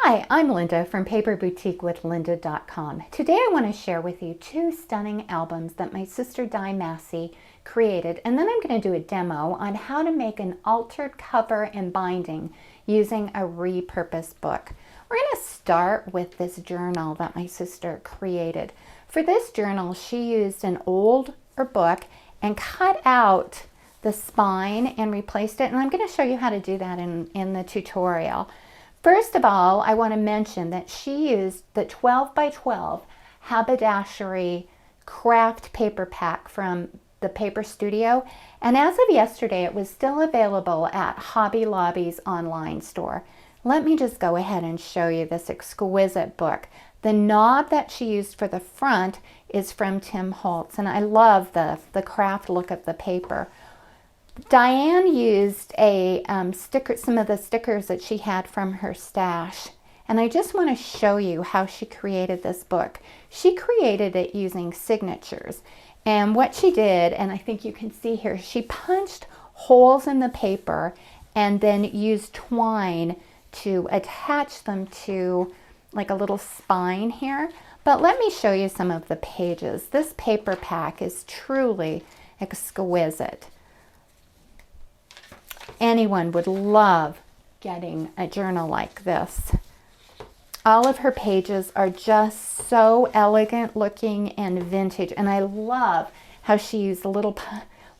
Hi, I'm Linda from paperboutiquewithlynda.com. Today I want to share with you two stunning albums that my sister Di Massey created, and then I'm going to do a demo on how to make an altered cover and binding using a repurposed book. We're going to start with this journal that my sister created. For this journal, she used an older book and cut out the spine and replaced it, and I'm going to show you how to do that in the tutorial. First of all, I want to mention that she used the 12 by 12 haberdashery craft paper pack from the Paper Studio, and as of yesterday it was still available at Hobby Lobby's online store. Let me just go ahead and show you this exquisite book. The knob that she used for the front is from Tim Holtz, and I love the craft look of the paper. Diane used some of the stickers that she had from her stash, and I just want to show you how she created this book. She created it using signatures, and what she did, and I think you can see here, she punched holes in the paper and then used twine to attach them to like a little spine here. But let me show you some of the pages. This paper pack is truly exquisite. Anyone would love getting a journal like this. All of her pages are just so elegant looking and vintage, and I love how she used the little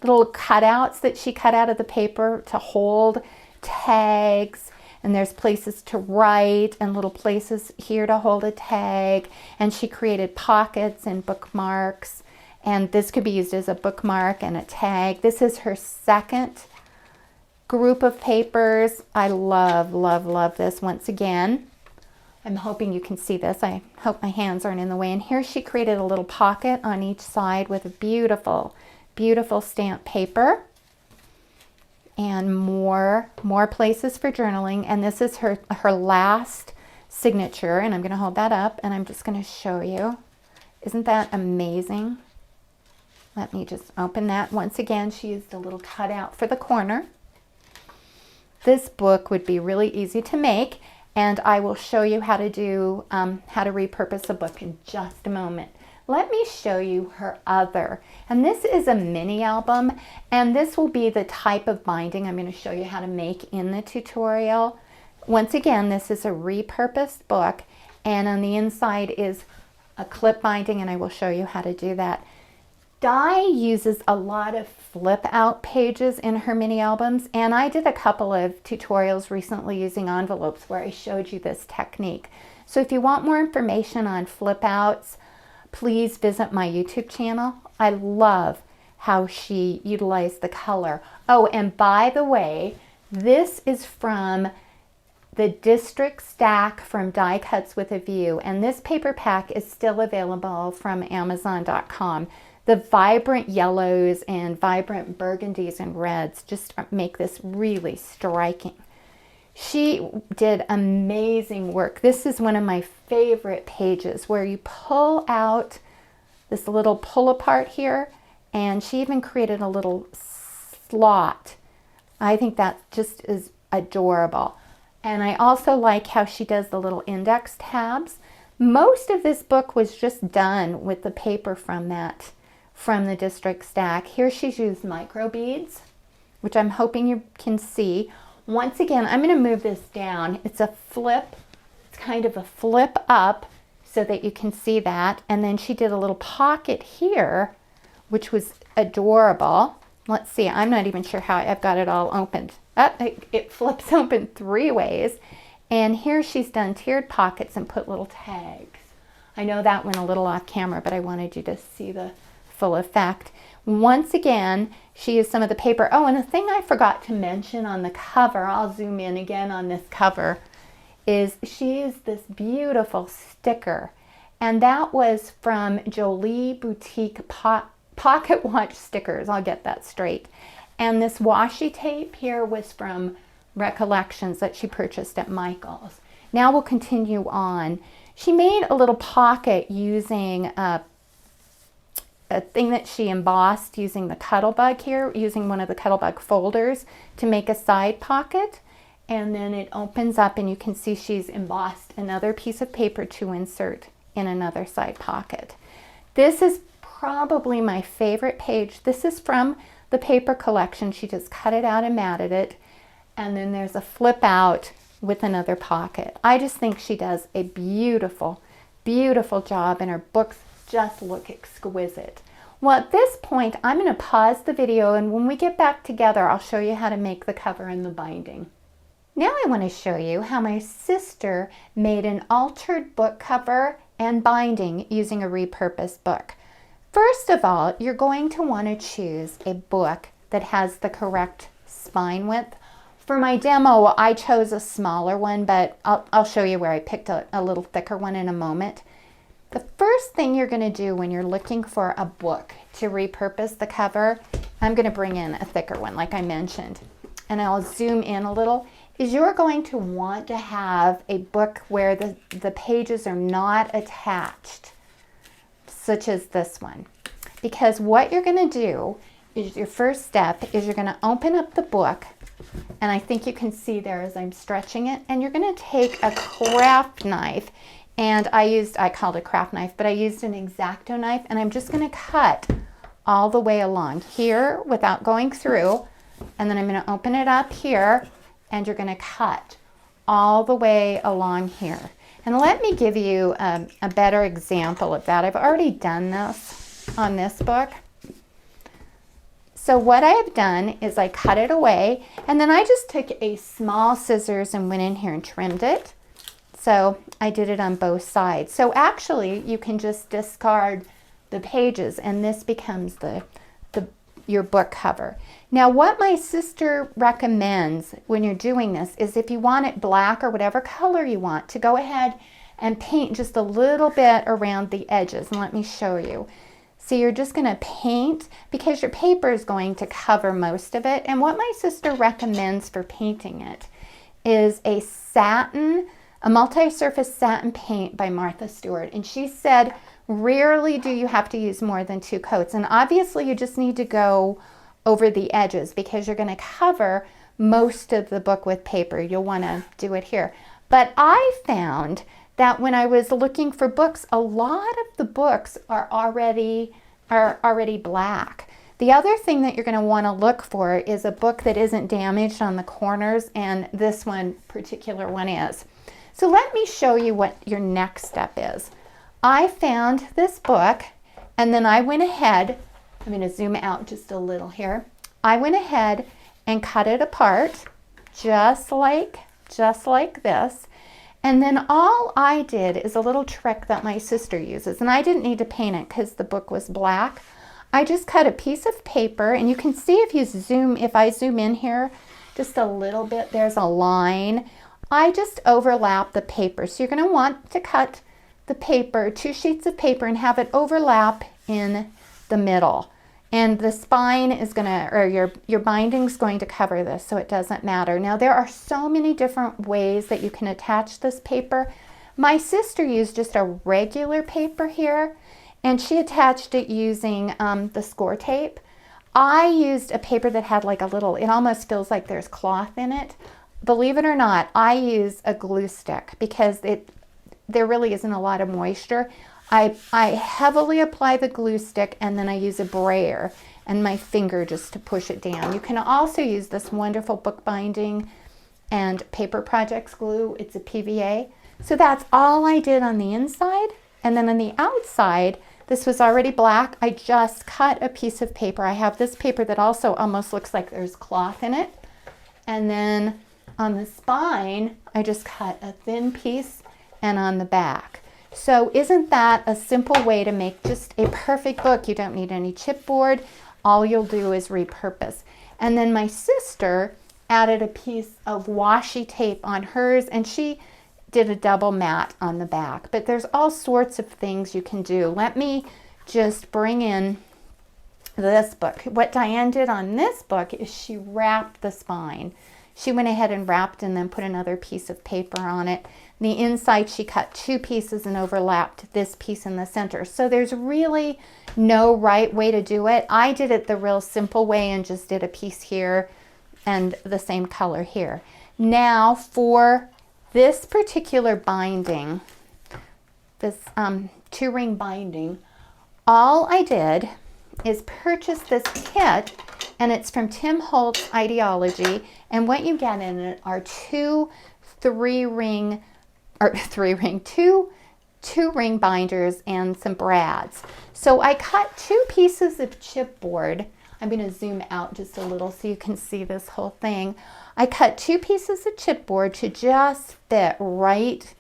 cutouts that she cut out of the paper to hold tags, and there's places to write and little places here to hold a tag, and she created pockets and bookmarks, and this could be used as a bookmark and a tag. This is her second group of papers. I love, love, love this. Once again, I'm hoping you can see this. I hope my hands aren't in the way. And here she created a little pocket on each side with a beautiful, beautiful stamped paper and more places for journaling. And this is her last signature, and I'm going to hold that up and I'm just going to show you. Isn't that amazing? Let me just open that. Once again, she used a little cutout for the corner. This book would be really easy to make, and I will show you how to do how to repurpose a book in just a moment. Let me show you her other, and this is a mini album, and this will be the type of binding I'm going to show you how to make in the tutorial. Once again, this is a repurposed book, and on the inside is a clip binding, and I will show you how to do that. Di uses a lot of flip out pages in her mini albums, and I did a couple of tutorials recently using envelopes where I showed you this technique. So if you want more information on flip outs, please visit my YouTube channel. I love how she utilized the color. Oh, and by the way, this is from the District Stack from Die Cuts with a View, and this paper pack is still available from Amazon.com. The vibrant yellows and vibrant burgundies and reds just make this really striking. She did amazing work. This is one of my favorite pages where you pull out this little pull apart here, and she even created a little slot. I think that just is adorable. And I also like how she does the little index tabs. Most of this book was just done with the paper from the District Stack. Here she's used micro beads, which I'm hoping you can see. Once again, I'm going to move this down. It's a flip. It's kind of a flip up so that you can see that. And then she did a little pocket here, which was adorable. Let's see. I'm not even sure how I've got it all opened. It flips open 3 ways. And here she's done tiered pockets and put little tags. I know that went a little off camera, but I wanted you to see the full effect. Once again, she used some of the paper. Oh, and a thing I forgot to mention on the cover, I'll zoom in again on this cover, is she used this beautiful sticker, and that was from Jolie Boutique Pocket Watch stickers. I'll get that straight. And this washi tape here was from Recollections that she purchased at Michael's. Now we'll continue on. She made a little pocket using a thing that she embossed using the Cuttlebug here, using one of the Cuttlebug folders to make a side pocket. and then it opens up and you can see she's embossed another piece of paper to insert in another side pocket. This is probably my favorite page. This is from the paper collection. She just cut it out and matted it, and then there's a flip out with another pocket. I just think she does a beautiful, beautiful job, and her books just look exquisite. Well, at this point, I'm going to pause the video, and when we get back together, I'll show you how to make the cover and the binding. Now I want to show you how my sister made an altered book cover and binding using a repurposed book. First of all, you're going to want to choose a book that has the correct spine width. For my demo, I chose a smaller one, but I'll show you where I picked a little thicker one in a moment. The first thing you're going to do when you're looking for a book to repurpose the cover, I'm going to bring in a thicker one like I mentioned, and I'll zoom in a little, is you're going to want to have a book where the pages are not attached, such as this one. Because what you're going to do is your first step is you're going to open up the book, and I think you can see there as I'm stretching it, and you're going to take a craft knife. And I called it a craft knife, but I used an X-Acto knife, and I'm just going to cut all the way along here without going through, and then I'm going to open it up here, and you're going to cut all the way along here. And let me give you a better example of that. I've already done this on this book. So what I've done is I cut it away, and then I just took a small scissors and went in here and trimmed it. So I did it on both sides. So actually you can just discard the pages, and this becomes your book cover. Now what my sister recommends when you're doing this is if you want it black or whatever color you want, to go ahead and paint just a little bit around the edges. And let me show you. So you're just going to paint, because your paper is going to cover most of it. And what my sister recommends for painting it is a multi-surface satin paint by Martha Stewart. And she said, rarely do you have to use more than 2 coats. And obviously you just need to go over the edges because you're going to cover most of the book with paper. You'll want to do it here. But I found that when I was looking for books, a lot of the books are already black. The other thing that you're going to want to look for is a book that isn't damaged on the corners, and this particular one is. So let me show you what your next step is. I found this book, and then I went ahead, I'm going to zoom out just a little here. I went ahead and cut it apart just like this. And then all I did is a little trick that my sister uses, and I didn't need to paint it because the book was black. I just cut a piece of paper, and you can see if I zoom in here just a little bit, there's a line. I just overlap the paper. So you're going to want to cut the paper, 2 sheets of paper, and have it overlap in the middle. And the spine is going to, or your binding's going to cover this, so it doesn't matter. Now there are so many different ways that you can attach this paper. My sister used just a regular paper here, and she attached it using the score tape. I used a paper that had like a little, it almost feels like there's cloth in it. Believe it or not, I use a glue stick because there really isn't a lot of moisture. I heavily apply the glue stick, and then I use a brayer and my finger just to push it down. You can also use this wonderful bookbinding and paper projects glue. It's a PVA. So that's all I did on the inside. And then on the outside, this was already black. I just cut a piece of paper. I have this paper that also almost looks like there's cloth in it. And then on the spine, I just cut a thin piece, and on the back. So isn't that a simple way to make just a perfect book? You don't need any chipboard. All you'll do is repurpose. And then my sister added a piece of washi tape on hers, and she did a double mat on the back. But there's all sorts of things you can do. Let me just bring in this book. What Diane did on this book is she wrapped the spine. She went ahead and wrapped and then put another piece of paper on it. The inside, she cut 2 pieces and overlapped this piece in the center. So there's really no right way to do it. I did it the real simple way and just did a piece here and the same color here. Now for this particular binding, this 2-ring binding, all I did is purchase this kit, and it's from Tim Holtz Ideology, and what you get in it are two 2 ring binders and some brads. So I cut 2 pieces of chipboard. I'm going to zoom out just a little so you can see this whole thing. I cut 2 pieces of chipboard to just fit right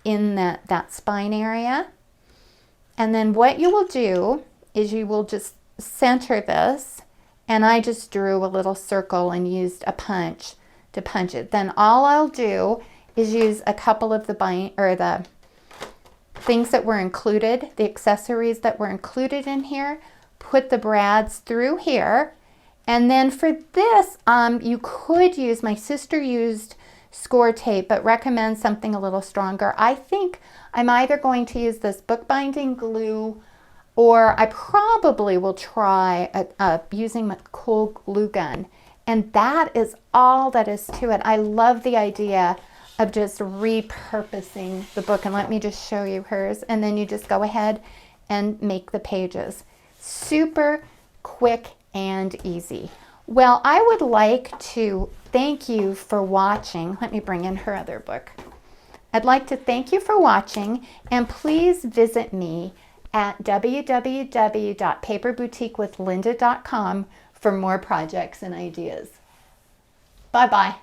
in that spine area. And then what you will do is you will just center this, and I just drew a little circle and used a punch to punch it. Then all I'll do is use a couple of the things that were included, the accessories that were included in here, put the brads through here. And then for this, you could use, my sister used score tape, but recommend something a little stronger. I think I'm either going to use this bookbinding glue, or I probably will try using my cool glue gun. And that is all that is to it. I love the idea of just repurposing the book. And let me just show you hers. And then you just go ahead and make the pages. Super quick and easy. Well, I would like to thank you for watching. Let me bring in her other book. I'd like to thank you for watching, and please visit me at www.paperboutiquewithlinda.com for more projects and ideas. Bye-bye.